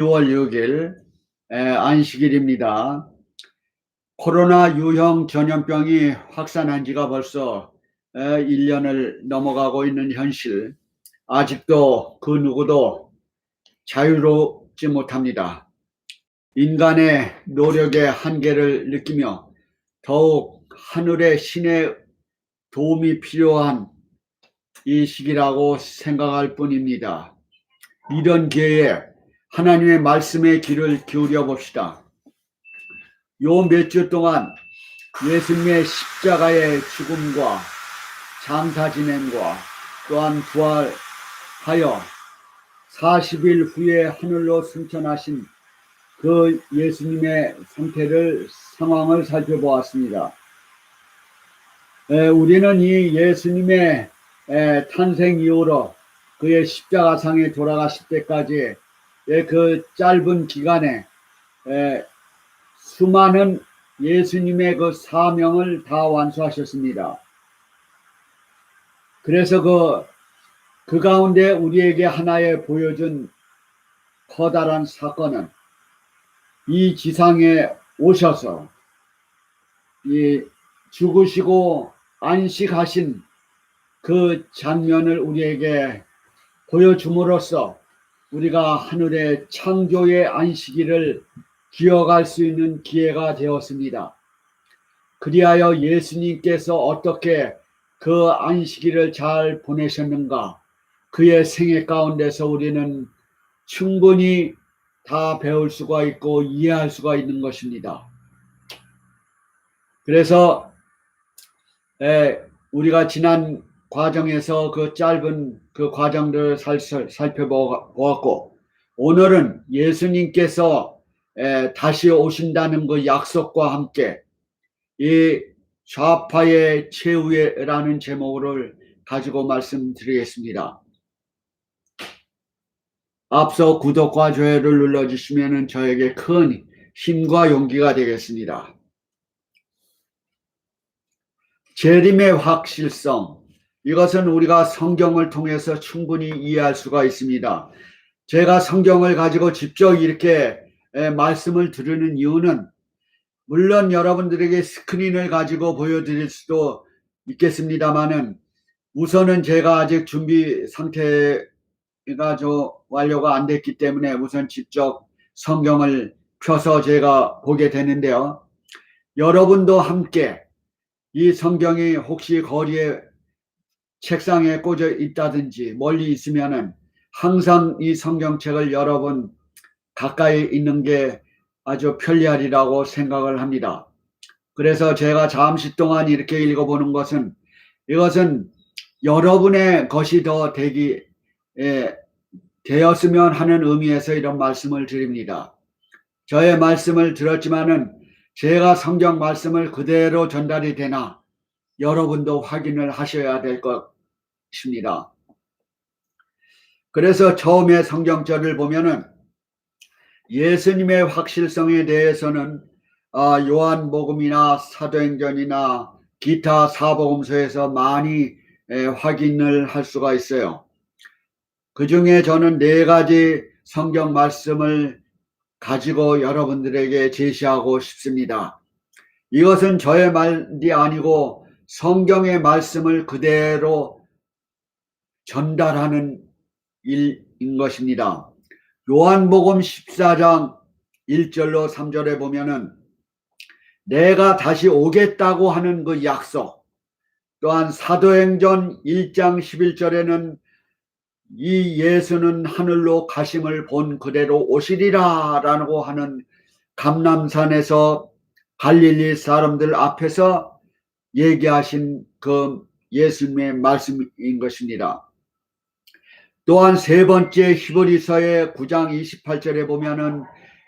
6월 6일 안식일입니다. 코로나 유형 전염병이 확산한 지가 벌써 1년을 넘어가고 있는 현실, 아직도 그 누구도 자유롭지 못합니다. 인간의 노력의 한계를 느끼며 더욱 하늘의 신의 도움이 필요한 이 시기라고 생각할 뿐입니다. 이런 기회에 하나님의 말씀에 귀를 기울여 봅시다. 요 몇 주 동안 예수님의 십자가의 죽음과 장사 진행과 또한 부활하여 40일 후에 하늘로 승천하신 그 예수님의 상황을 살펴보았습니다. 우리는 이 예수님의 탄생 이후로 그의 십자가상에 돌아가실 때까지 그 짧은 기간에 수많은 예수님의 그 사명을 다 완수하셨습니다. 그래서 그 가운데 우리에게 하나의 보여준 커다란 사건은 이 지상에 오셔서 이 죽으시고 안식하신 그 장면을 우리에게 보여줌으로써 우리가 하늘의 창조의 안식일을 기억할 수 있는 기회가 되었습니다. 그리하여 예수님께서 어떻게 그 안식일을 잘 보내셨는가, 그의 생애 가운데서 우리는 충분히 다 배울 수가 있고 이해할 수가 있는 것입니다. 그래서 우리가 지난 과정에서 그 짧은 그 과정들을 살펴보았고, 오늘은 예수님께서 다시 오신다는 그 약속과 함께 이 좌파의 최후에라는 제목을 가지고 말씀드리겠습니다. 앞서 구독과 좋아요를 눌러주시면 저에게 큰 힘과 용기가 되겠습니다. 재림의 확실성, 이것은 우리가 성경을 통해서 충분히 이해할 수가 있습니다. 제가 성경을 가지고 직접 이렇게 말씀을 드리는 이유는, 물론 여러분들에게 스크린을 가지고 보여드릴 수도 있겠습니다만은, 우선은 제가 아직 준비 상태가 완료가 안 됐기 때문에 우선 직접 성경을 펴서 제가 보게 되는데요. 여러분도 함께 이 성경이 혹시 거리에 책상에 꽂혀 있다든지 멀리 있으면은 항상 이 성경책을 여러분 가까이 있는 게 아주 편리하리라고 생각을 합니다. 그래서 제가 잠시 동안 이렇게 읽어보는 것은, 이것은 여러분의 것이 더 되었으면 하는 의미에서 이런 말씀을 드립니다. 저의 말씀을 들었지만은 제가 성경 말씀을 그대로 전달이 되나 여러분도 확인을 하셔야 될 것입니다. 그래서 처음에 성경절을 보면은 예수님의 확실성에 대해서는 요한복음이나 사도행전이나 기타 사복음서에서 많이 확인을 할 수가 있어요. 그 중에 저는 4가지 성경 말씀을 가지고 여러분들에게 제시하고 싶습니다. 이것은 저의 말이 아니고 성경의 말씀을 그대로 전달하는 일인 것입니다. 요한복음 14장 1절로 3절에 보면은 내가 다시 오겠다고 하는 그 약속, 또한 사도행전 1장 11절에는 이 예수는 하늘로 가심을 본 그대로 오시리라 라고 하는 감람산에서 갈릴리 사람들 앞에서 얘기하신 그 예수님의 말씀인 것입니다. 또한 3번째 히브리서의 9장 28절에 보면은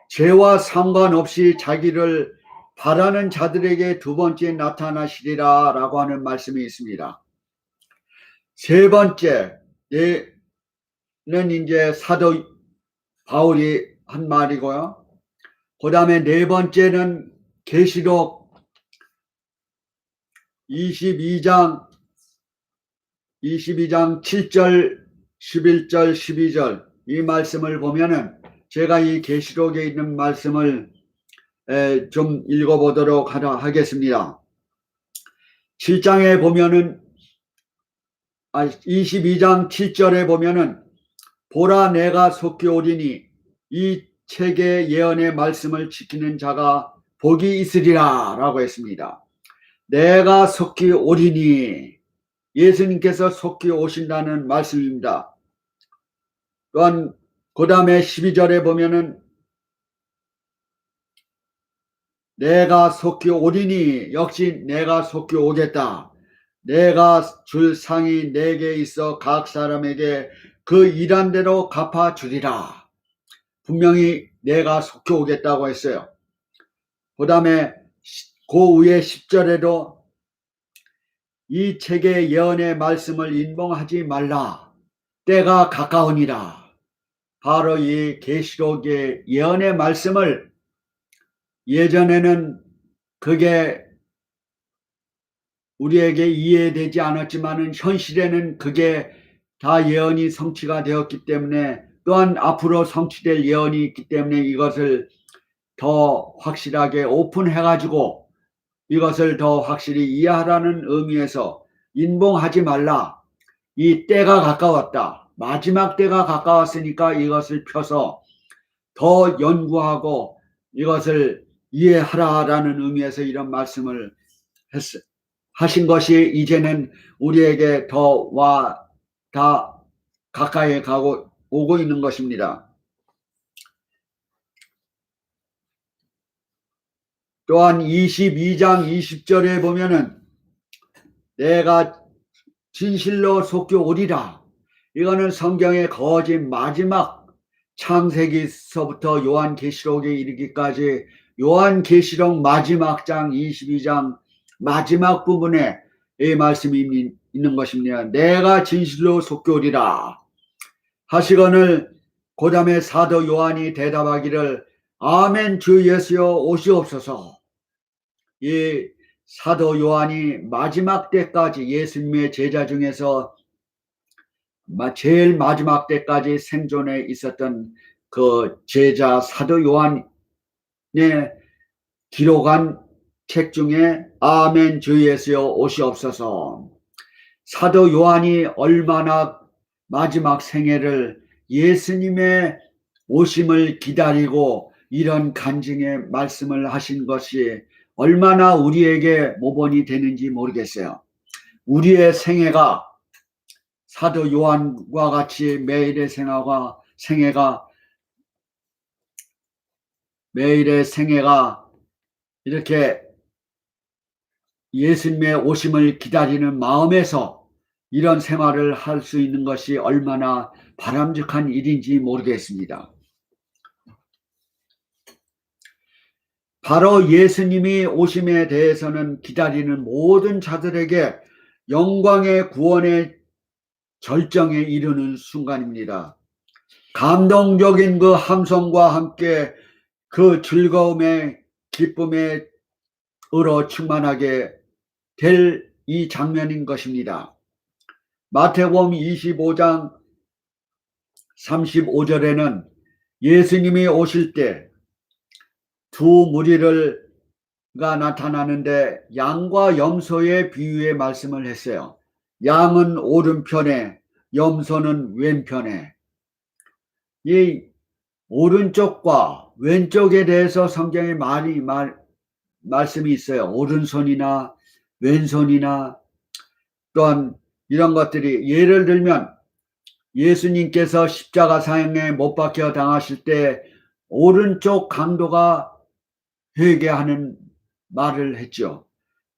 죄와 상관없이 자기를 바라는 자들에게 2번째 나타나시리라 라고 하는 말씀이 있습니다. 3번째는 이제 사도 바울이 한 말이고요. 그 다음에 4번째는 계시록 22장 7절 11절 12절 이 말씀을 보면은 제가 이 계시록에 있는 말씀을 좀 읽어보도록 하겠습니다. 7장에 보면은 22장 7절에 보면은 보라 내가 속히 오리니 이 책의 예언의 말씀을 지키는 자가 복이 있으리라 라고 했습니다. 내가 속히 오리니 예수님께서 속히 오신다는 말씀입니다. 또한 그 다음에 12절에 보면은 내가 속히 오리니 역시 내가 속히 오겠다. 내가 줄 상이 내게 있어 각 사람에게 그 일한 대로 갚아주리라. 분명히 내가 속히 오겠다고 했어요. 그 다음에 그 위에 10절에도 이 책의 예언의 말씀을 인봉하지 말라. 때가 가까우니라. 바로 이 계시록의 예언의 말씀을 예전에는 그게 우리에게 이해되지 않았지만은 현실에는 그게 다 예언이 성취가 되었기 때문에 또한 앞으로 성취될 예언이 있기 때문에 이것을 더 확실하게 오픈해가지고 이것을 더 확실히 이해하라는 의미에서 인봉하지 말라. 이 때가 가까웠다. 마지막 때가 가까웠으니까 이것을 펴서 더 연구하고 이것을 이해하라라는 의미에서 이런 말씀을 하신 것이 이제는 우리에게 더 가까이 오고 있는 것입니다. 또한 22장 20절에 보면은 내가 진실로 속히 오리라. 이거는 성경의 거짓 마지막 창세기서부터 요한계시록에 이르기까지 요한계시록 마지막 장 22장 마지막 부분에 이 말씀이 있는 것입니다. 내가 진실로 속히 오리라 하시거늘 그 다음에 사도 요한이 대답하기를 아멘 주 예수여 오시옵소서. 이 사도 요한이 마지막 때까지 예수님의 제자 중에서 제일 마지막 때까지 생존해 있었던 그 제자 사도 요한의 기록한 책 중에 아멘 주 예수여 오시옵소서. 사도 요한이 얼마나 마지막 생애를 예수님의 오심을 기다리고 이런 간증의 말씀을 하신 것이 얼마나 우리에게 모범이 되는지 모르겠어요. 우리의 생애가 사도 요한과 같이 매일의 생애가 이렇게 예수님의 오심을 기다리는 마음에서 이런 생활을 할 수 있는 것이 얼마나 바람직한 일인지 모르겠습니다. 바로 예수님이 오심에 대해서는 기다리는 모든 자들에게 영광의 구원의 절정에 이르는 순간입니다. 감동적인 그 함성과 함께 그 즐거움의 기쁨의 으로 충만하게 될 이 장면인 것입니다. 마태복음 25장 35절에는 예수님이 오실 때 두 무리가 나타나는데 양과 염소의 비유의 말씀을 했어요. 양은 오른편에 염소는 왼편에. 이 오른쪽과 왼쪽에 대해서 성경에 말씀이 있어요. 오른손이나 왼손이나 또한 이런 것들이 예를 들면 예수님께서 십자가 사형에 못 박혀 당하실 때 오른쪽 강도가 회개하는 말을 했죠.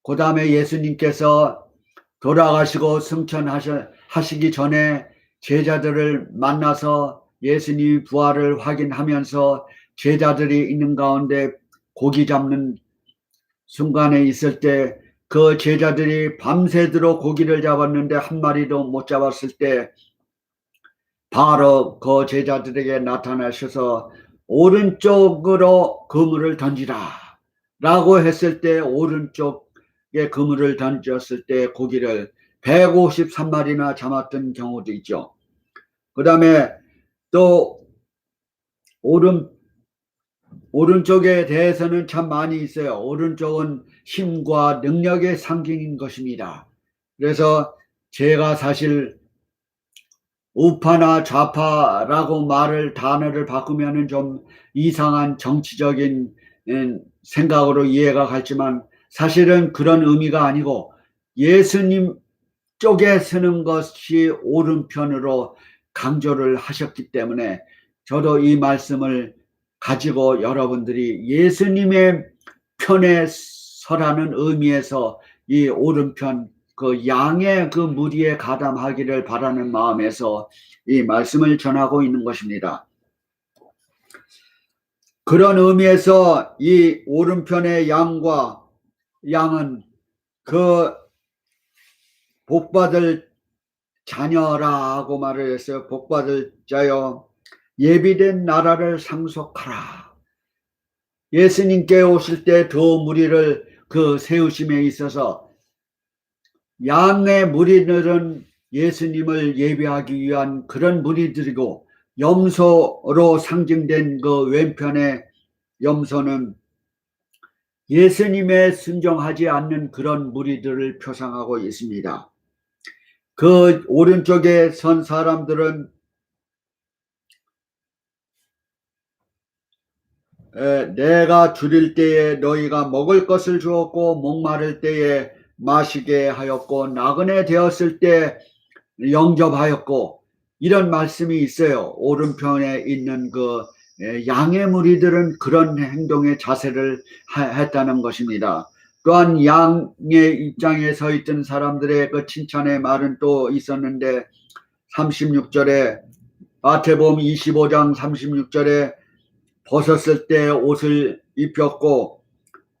그 다음에 예수님께서 돌아가시고 승천하시기 전에 제자들을 만나서 예수님이 부활을 확인하면서 제자들이 있는 가운데 고기 잡는 순간에 있을 때 그 제자들이 밤새도록 고기를 잡았는데 한 마리도 못 잡았을 때 바로 그 제자들에게 나타나셔서 오른쪽으로 그물을 던지라 라고 했을 때 오른쪽에 그물을 던졌을 때 고기를 153마리나 잡았던 경우도 있죠. 그 다음에 또 오른쪽에 대해서는 참 많이 있어요. 오른쪽은 힘과 능력의 상징인 것입니다. 그래서 제가 사실 우파나 좌파라고 단어를 바꾸면은 좀 이상한 정치적인 생각으로 이해가 갔지만 사실은 그런 의미가 아니고 예수님 쪽에 서는 것이 오른편으로 강조를 하셨기 때문에 저도 이 말씀을 가지고 여러분들이 예수님의 편에 서라는 의미에서 이 오른편 그 양의 그 무리에 가담하기를 바라는 마음에서 이 말씀을 전하고 있는 것입니다. 그런 의미에서 이 오른편의 양은 그 복받을 자녀라고 말을 했어요. 복받을 자여 예비된 나라를 상속하라. 예수님께 오실 때 두 무리를 그 세우심에 있어서 양의 무리들은 예수님을 예비하기 위한 그런 무리들이고 염소로 상징된 그 왼편의 염소는 예수님에 순종하지 않는 그런 무리들을 표상하고 있습니다. 그 오른쪽에 선 사람들은 내가 줄일 때에 너희가 먹을 것을 주었고 목마를 때에 마시게 하였고 나그네 되었을 때 영접하였고 이런 말씀이 있어요. 오른편에 있는 그 양의 무리들은 그런 행동의 자세를 했다는 것입니다. 또한 양의 입장에 서 있던 사람들의 그 칭찬의 말은 또 있었는데 36절에 마태복음 25장 36절에 벗었을 때 옷을 입혔고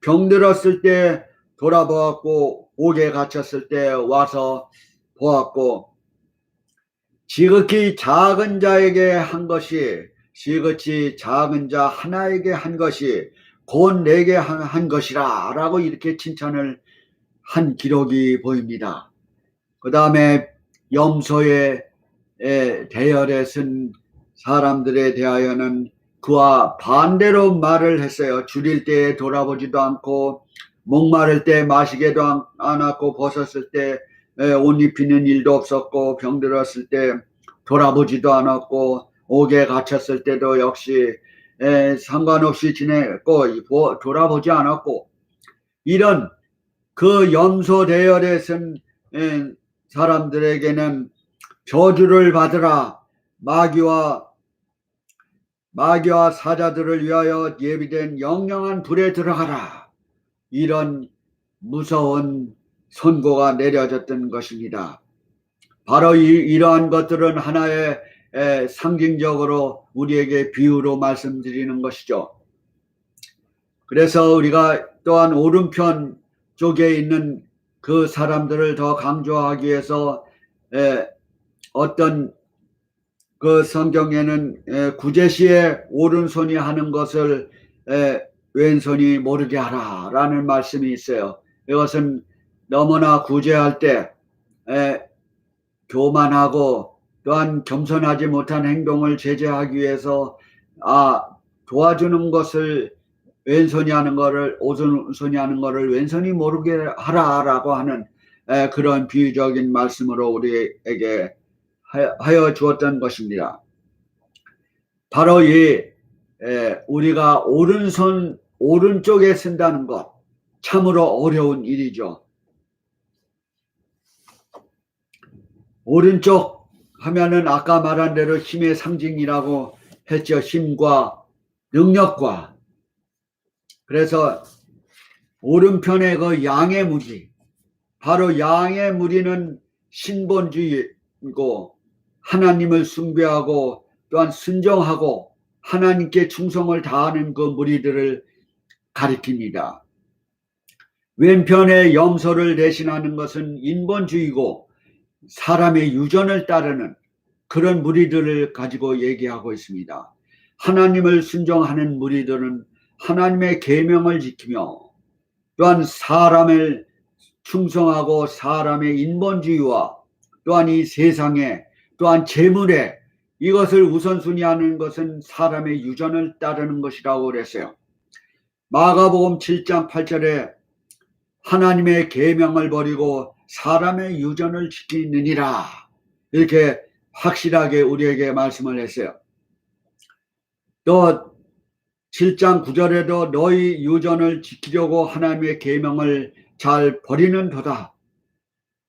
병들었을 때 돌아보았고 옥에 갇혔을 때 와서 보았고 지극히 작은 자에게 한 것이 지극히 작은 자 하나에게 한 것이 곧 내게 한 것이라 라고 이렇게 칭찬을 한 기록이 보입니다. 그 다음에 염소의 대열에 쓴 사람들에 대하여는 그와 반대로 말을 했어요. 줄일 때에 돌아보지도 않고 목마를 때 마시게도 않았고 벗었을 때 옷 입히는 일도 없었고 병들었을 때 돌아보지도 않았고 옥에 갇혔을 때도 역시 상관없이 지냈고 돌아보지 않았고 이런 그 염소 대열에 쓴 사람들에게는 저주를 받으라 마귀와 사자들을 위하여 예비된 영영한 불에 들어가라 이런 무서운 선고가 내려졌던 것입니다. 바로 이러한 것들은 하나의 상징적으로 우리에게 비유로 말씀드리는 것이죠. 그래서 우리가 또한 오른편 쪽에 있는 그 사람들을 더 강조하기 위해서 어떤 그 성경에는 구제시에 오른손이 하는 것을 왼손이 모르게 하라 라는 말씀이 있어요. 이것은 너무나 구제할 때 교만하고 또한 겸손하지 못한 행동을 제재하기 위해서 도와주는 것을 왼손이 하는 거를 오른손이 하는 거를 왼손이 모르게 하라라고 하는 그런 비유적인 말씀으로 우리에게 하여 주었던 것입니다. 바로 우리가 오른쪽에 쓴다는 것 참으로 어려운 일이죠. 오른쪽 하면은 아까 말한 대로 힘의 상징이라고 했죠. 힘과 능력과. 그래서 오른편에 그 양의 무리, 바로 양의 무리는 신본주의고 하나님을 숭배하고 또한 순종하고 하나님께 충성을 다하는 그 무리들을 가리킵니다. 왼편에 염소를 대신하는 것은 인본주의고 사람의 유전을 따르는 그런 무리들을 가지고 얘기하고 있습니다. 하나님을 순종하는 무리들은 하나님의 계명을 지키며 또한 사람을 충성하고 사람의 인본주의와 또한 이 세상에 또한 재물에 이것을 우선순위하는 것은 사람의 유전을 따르는 것이라고 그랬어요. 마가복음 7장 8절에 하나님의 계명을 버리고 사람의 유전을 지키느니라, 이렇게 확실하게 우리에게 말씀을 했어요. 또 7장 9절에도 너희 유전을 지키려고 하나님의 계명을 잘 버리는도다.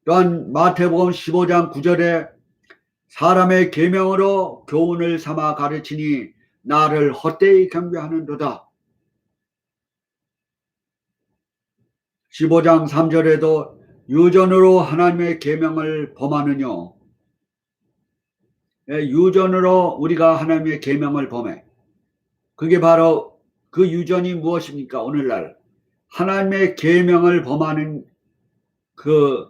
또한 마태복음 15장 9절에 사람의 계명으로 교훈을 삼아 가르치니 나를 헛되이 경배하는도다. 15장 3절에도 유전으로 하나님의 계명을 범하느뇨. 유전으로 우리가 하나님의 계명을 범해. 그게 바로 그 유전이 무엇입니까? 오늘날 하나님의 계명을 범하는 그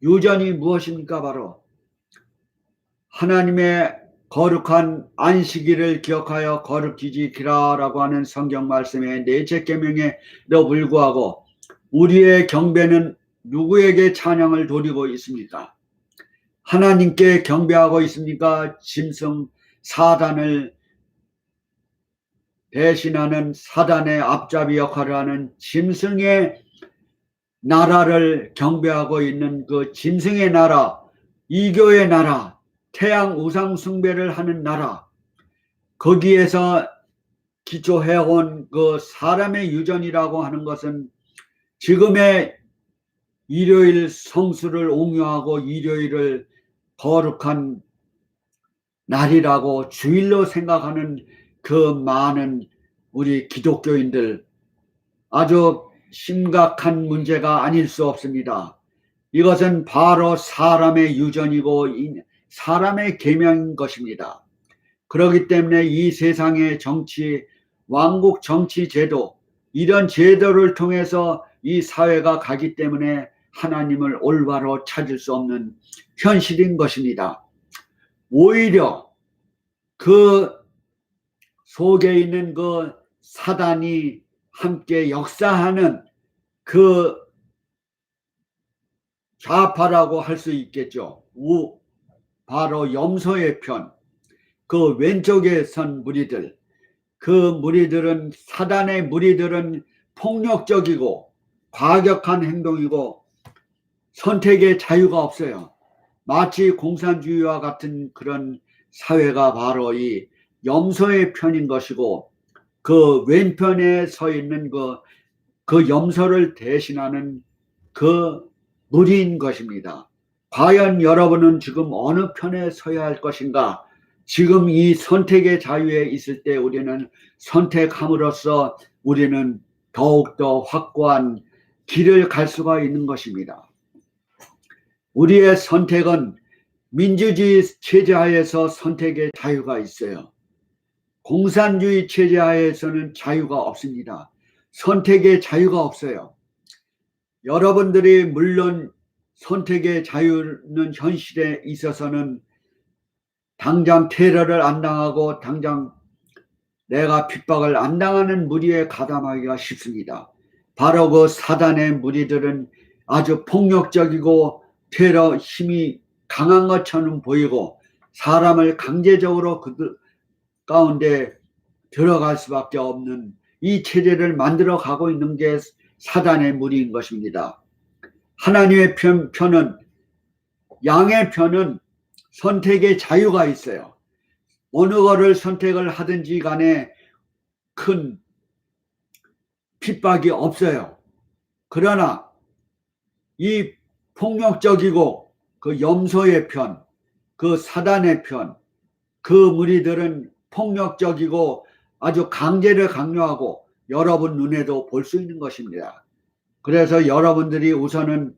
유전이 무엇입니까? 바로 하나님의 거룩한 안식일을 기억하여 거룩히 지키라라고 하는 성경 말씀의 넷째 계명에도 불구하고 우리의 경배는 누구에게 찬양을 돌리고 있습니까? 하나님께 경배하고 있습니까? 짐승 사단을 대신하는 사단의 앞잡이 역할을 하는 짐승의 나라를 경배하고 있는 그 짐승의 나라, 이교의 나라, 태양 우상 숭배를 하는 나라, 거기에서 기초해온 그 사람의 유전이라고 하는 것은 지금의 일요일 성수를 옹유하고 일요일을 거룩한 날이라고 주일로 생각하는 그 많은 우리 기독교인들, 아주 심각한 문제가 아닐 수 없습니다. 이것은 바로 사람의 유전이고 사람의 계명인 것입니다. 그렇기 때문에 이 세상의 정치, 왕국 정치 제도, 이런 제도를 통해서 이 사회가 가기 때문에 하나님을 올바로 찾을 수 없는 현실인 것입니다. 오히려 그 속에 있는 그 사단이 함께 역사하는 그 좌파라고 할 수 있겠죠. 바로 염소의 편, 그 왼쪽에 선 무리들, 그 무리들은, 사단의 무리들은 폭력적이고 과격한 행동이고 선택의 자유가 없어요. 마치 공산주의와 같은 그런 사회가 바로 이 염소의 편인 것이고, 그 왼편에 서 있는 그 염소를 대신하는 그 무리인 것입니다. 과연 여러분은 지금 어느 편에 서야 할 것인가? 지금 이 선택의 자유에 있을 때 우리는 선택함으로써 우리는 더욱더 확고한 길을 갈 수가 있는 것입니다. 우리의 선택은 민주주의 체제 하에서 선택의 자유가 있어요. 공산주의 체제 하에서는 자유가 없습니다. 선택의 자유가 없어요. 여러분들이 물론 선택의 자유는 현실에 있어서는 당장 테러를 안 당하고 당장 내가 핍박을 안 당하는 무리에 가담하기가 쉽습니다. 바로 그 사단의 무리들은 아주 폭력적이고 테러 힘이 강한 것처럼 보이고 사람을 강제적으로 그들 가운데 들어갈 수밖에 없는 이 체제를 만들어 가고 있는 게 사단의 무리인 것입니다. 하나님의 편은, 양의 편은 선택의 자유가 있어요. 어느 거를 선택을 하든지 간에 큰 핍박이 없어요. 그러나 이 폭력적이고 그 염소의 편, 그 사단의 편, 그 무리들은 폭력적이고 아주 강제를 강요하고 여러분 눈에도 볼 수 있는 것입니다. 그래서 여러분들이 우선은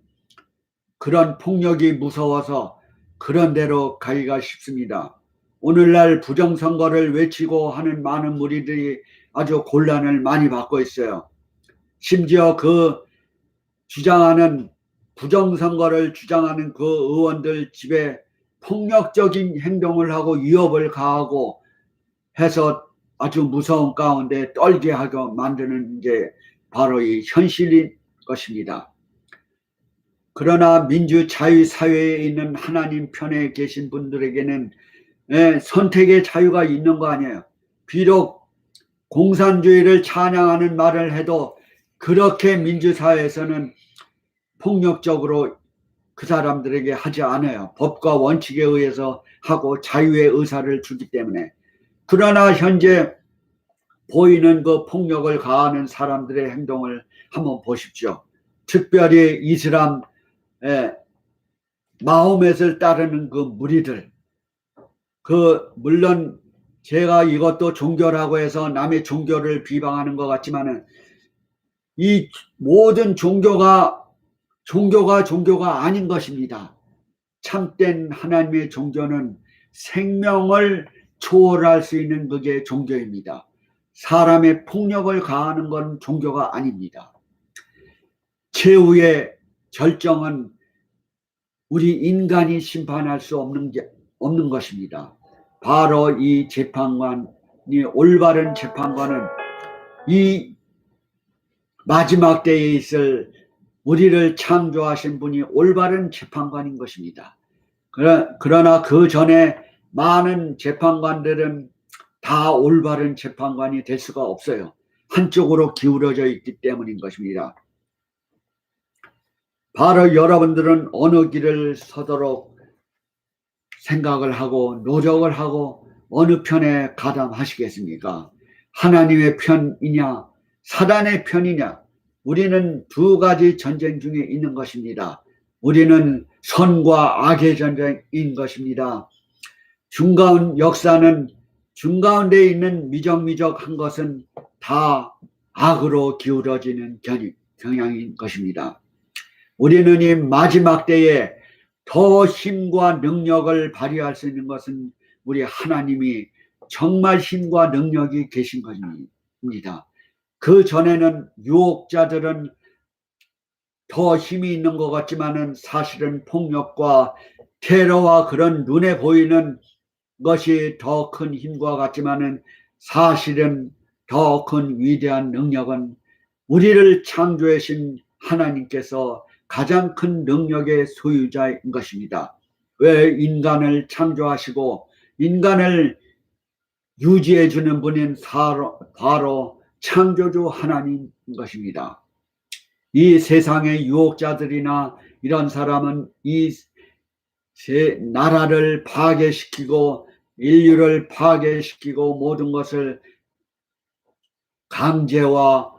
그런 폭력이 무서워서 그런 데로 가기가 쉽습니다. 오늘날 부정선거를 외치고 하는 많은 무리들이 아주 곤란을 많이 받고 있어요. 심지어 그 주장하는, 부정선거를 주장하는 그 의원들 집에 폭력적인 행동을 하고 위협을 가하고 해서 아주 무서운 가운데 떨게 하고 만드는 게 바로 이 현실인 것입니다. 그러나 민주자유사회에 있는 하나님 편에 계신 분들에게는 선택의 자유가 있는 거 아니에요. 비록 공산주의를 찬양하는 말을 해도 그렇게 민주사회에서는 폭력적으로 그 사람들에게 하지 않아요. 법과 원칙에 의해서 하고 자유의 의사를 주기 때문에. 그러나 현재 보이는 그 폭력을 가하는 사람들의 행동을 한번 보십시오. 특별히 이슬람 마호멧을 따르는 그 무리들, 물론 제가 이것도 종교라고 해서 남의 종교를 비방하는 것 같지만은 이 모든 종교가 아닌 것입니다. 참된 하나님의 종교는 생명을 초월할 수 있는 그게 종교입니다. 사람의 폭력을 가하는 건 종교가 아닙니다. 최후의 결정은 우리 인간이 심판할 수 없는 것입니다. 바로 이 재판관이, 올바른 재판관은 이 마지막 때에 있을 우리를 창조하신 분이 올바른 재판관인 것입니다. 그러나 그 전에 많은 재판관들은 다 올바른 재판관이 될 수가 없어요. 한쪽으로 기울어져 있기 때문인 것입니다. 바로 여러분들은 어느 길을 서도록 생각을 하고 노력을 하고 어느 편에 가담하시겠습니까? 하나님의 편이냐 사단의 편이냐? 우리는 두 가지 전쟁 중에 있는 것입니다. 우리는 선과 악의 전쟁인 것입니다. 역사는 중가운데 있는 미적미적한 것은 다 악으로 기울어지는 경향인 것입니다. 우리는 이 마지막 때에 더 힘과 능력을 발휘할 수 있는 것은 우리 하나님이 정말 힘과 능력이 계신 것입니다. 그 전에는 유혹자들은 더 힘이 있는 것 같지만은 사실은 폭력과 테러와 그런 눈에 보이는 것이 더 큰 힘과 같지만은 사실은 더 큰 위대한 능력은 우리를 창조하신 하나님께서 가장 큰 능력의 소유자인 것입니다. 왜 인간을 창조하시고 인간을 유지해 주는 분인 바로 창조주 하나님인 것입니다. 이 세상의 유혹자들이나 이런 사람은 이 나라를 파괴시키고 인류를 파괴시키고 모든 것을 강제와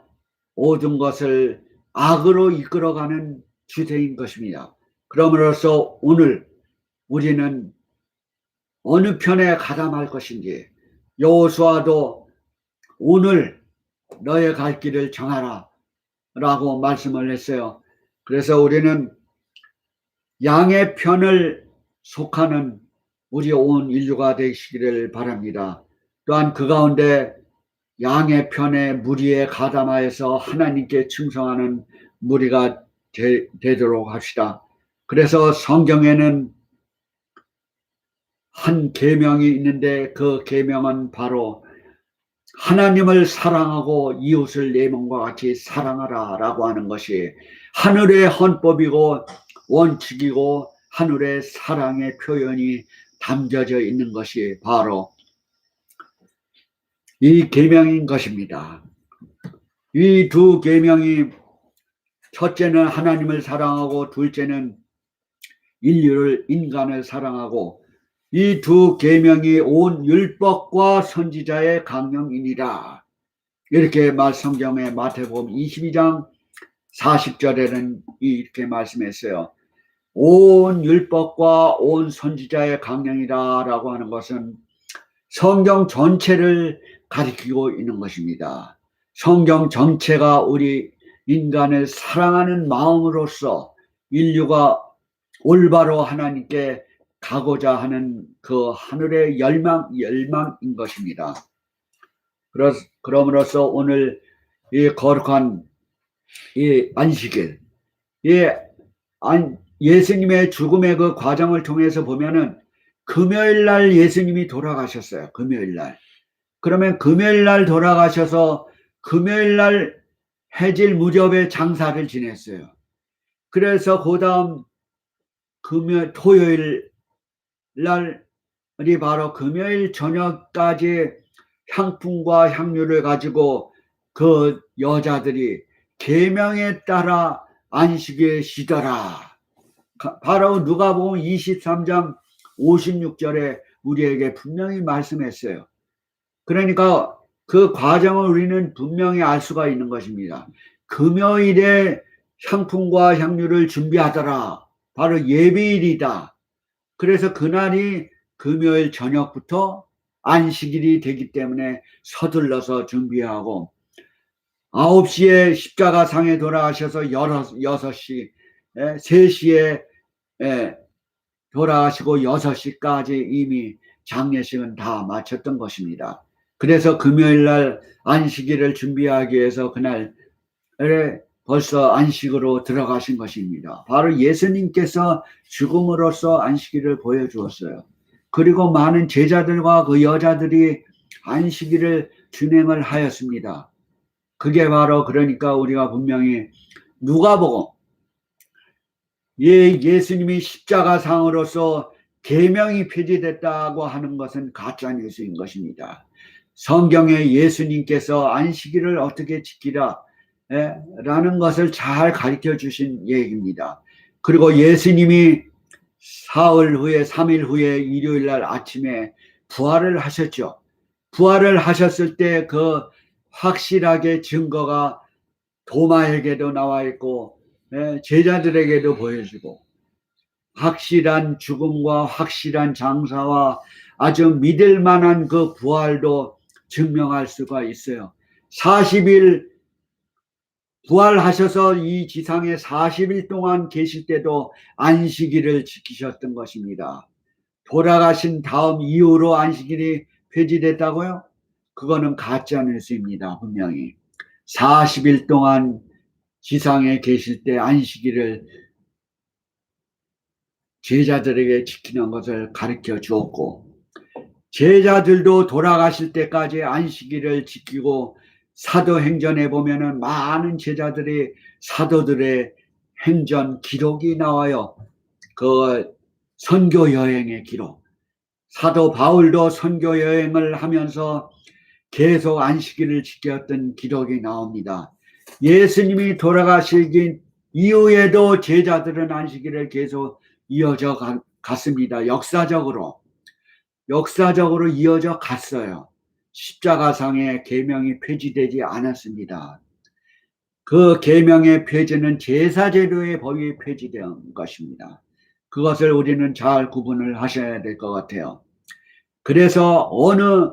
모든 것을 악으로 이끌어가는 주체인 것입니다. 그러므로서 오늘 우리는 어느 편에 가담할 것인지 여호수아도 오늘 너의 갈 길을 정하라 라고 말씀을 했어요. 그래서 우리는 양의 편을 속하는 우리 온 인류가 되시기를 바랍니다. 또한 그 가운데 양의 편에 무리에 가담하여서 하나님께 충성하는 무리가 되도록 합시다. 그래서 성경에는 한 계명이 있는데 그 계명은 바로 하나님을 사랑하고 이웃을 내 몸과 같이 사랑하라 라고 하는 것이 하늘의 헌법이고 원칙이고 하늘의 사랑의 표현이 담겨져 있는 것이 바로 이 계명인 것입니다. 이 두 계명이 첫째는 하나님을 사랑하고 둘째는 인간을 사랑하고 이 두 계명이 온 율법과 선지자의 강령이니라. 이렇게 성경의 마태복음 22장 40절에는 이렇게 말씀했어요. 온 율법과 온 선지자의 강령이라 라고 하는 것은 성경 전체를 가리키고 있는 것입니다. 성경 전체가 우리 인간을 사랑하는 마음으로서 인류가 올바로 하나님께 가고자 하는 그 하늘의 열망인 것입니다. 그럼으로써 오늘 이 거룩한 이 안식일, 예수님의 죽음의 그 과정을 통해서 보면은 금요일 날 예수님이 돌아가셨어요. 금요일 날. 그러면 금요일 날 돌아가셔서 금요일 날 해질 무렵에 장사를 지냈어요. 그래서 그 다음 토요일 날 바로 금요일 저녁까지 향품과 향유를 가지고 그 여자들이 계명에 따라 안식에 쉬더라. 바로 누가복음 23장 56절에 우리에게 분명히 말씀했어요. 그러니까 그 과정을 우리는 분명히 알 수가 있는 것입니다. 금요일에 향품과 향유를 준비하더라. 바로 예배일이다. 그래서 그날이 금요일 저녁부터 안식일이 되기 때문에 서둘러서 준비하고 9시에 십자가상에 돌아가셔서 6시, 3시에 돌아가시고 6시까지 이미 장례식은 다 마쳤던 것입니다. 그래서 금요일날 안식일을 준비하기 위해서 그날 벌써 안식으로 들어가신 것입니다. 바로 예수님께서 죽음으로써 안식일을 보여주었어요. 그리고 많은 제자들과 그 여자들이 안식일을 준행을 하였습니다. 그게 바로 그러니까 우리가 분명히 누가복음 예수님이 십자가상으로서 계명이 폐지됐다고 하는 것은 가짜 뉴스인 것입니다. 성경에 예수님께서 안식일을 어떻게 지키라 라는 것을 잘 가르쳐 주신 얘기입니다. 그리고 예수님이 3일 후에 일요일 날 아침에 부활을 하셨죠. 부활을 하셨을 때 그 확실하게 증거가 도마에게도 나와 있고 제자들에게도 보여주고 확실한 죽음과 확실한 장사와 아주 믿을 만한 그 부활도 증명할 수가 있어요. 40일 부활하셔서 이 지상에 40일 동안 계실 때도 안식일을 지키셨던 것입니다. 돌아가신 다음 이후로 안식일이 폐지됐다고요? 그거는 가짜 뉴스입니다. 분명히 40일 동안 지상에 계실 때 안식일을 제자들에게 지키는 것을 가르쳐 주었고 제자들도 돌아가실 때까지 안식일을 지키고 사도행전에 보면은 많은 제자들이 사도들의 행전 기록이 나와요. 그 선교 여행의 기록. 사도 바울도 선교 여행을 하면서 계속 안식일을 지켰던 기록이 나옵니다. 예수님이 돌아가시기 이후에도 제자들은 안식일을 계속 이어져 갔습니다. 역사적으로 이어져 갔어요. 십자가상의 계명이 폐지되지 않았습니다. 그 계명의 폐지는 제사제도의 법이 폐지된 것입니다. 그것을 우리는 잘 구분을 하셔야 될 것 같아요. 그래서 어느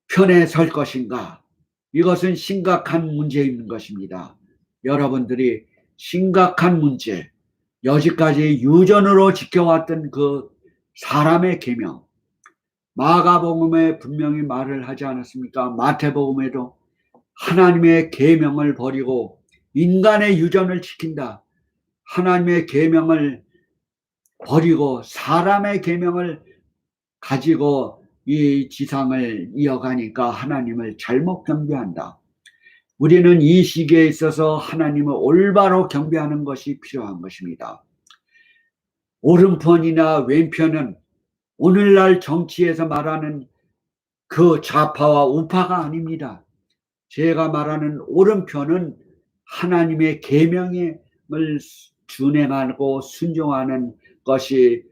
편에 설 것인가? 이것은 심각한 문제인 것입니다. 여러분들이 심각한 문제, 여지까지 유전으로 지켜왔던 그 사람의 계명, 마가복음에 분명히 말을 하지 않았습니까? 마태복음에도 하나님의 계명을 버리고 인간의 유전을 지킨다. 하나님의 계명을 버리고 사람의 계명을 가지고 이 지상을 이어가니까 하나님을 잘못 경배한다. 우리는 이 시기에 있어서 하나님을 올바로 경배하는 것이 필요한 것입니다. 오른편이나 왼편은 오늘날 정치에서 말하는 그 좌파와 우파가 아닙니다. 제가 말하는 오른편은 하나님의 계명을 준행하고 순종하는 것이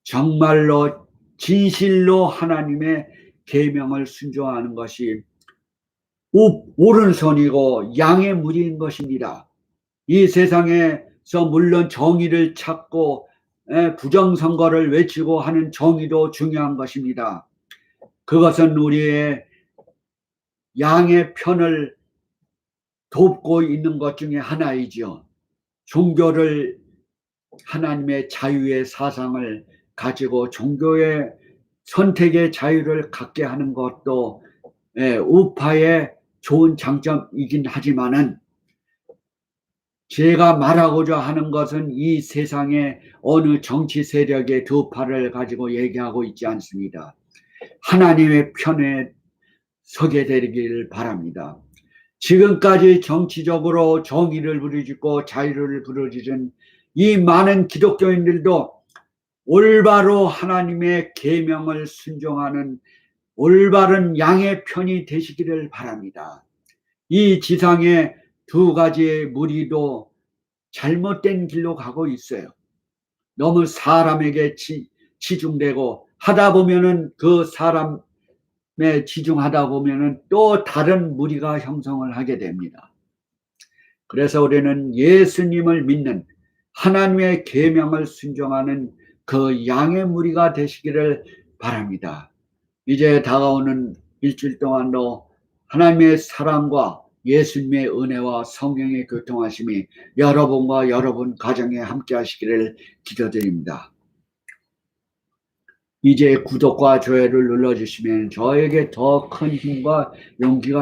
정말로 진실로 하나님의 계명을 순종하는 것이 오른손이고 양의 무리인 것입니다. 이 세상에서 물론 정의를 찾고 부정선거를 외치고 하는 정의도 중요한 것입니다. 그것은 우리의 양의 편을 돕고 있는 것 중에 하나이죠. 종교를 하나님의 자유의 사상을 가지고 종교의 선택의 자유를 갖게 하는 것도 우파의 좋은 장점이긴 하지만은 제가 말하고자 하는 것은 이 세상의 어느 정치 세력의 두 팔을 가지고 얘기하고 있지 않습니다. 하나님의 편에 서게 되기를 바랍니다. 지금까지 정치적으로 정의를 부르짖고 자유를 부르짖은 이 많은 기독교인들도 올바로 하나님의 계명을 순종하는 올바른 양의 편이 되시기를 바랍니다. 이 지상에 두 가지의 무리도 잘못된 길로 가고 있어요. 너무 사람에게 치중되고 하다 보면은 그 사람에 치중하다 보면은 또 다른 무리가 형성을 하게 됩니다. 그래서 우리는 예수님을 믿는 하나님의 계명을 순종하는 그 양의 무리가 되시기를 바랍니다. 이제 다가오는 일주일 동안도 하나님의 사랑과 예수님의 은혜와 성령의 교통하심이 여러분과 여러분 가정에 함께 하시기를 기도드립니다. 이제 구독과 좋아요를 눌러주시면 저에게 더 큰 힘과 용기가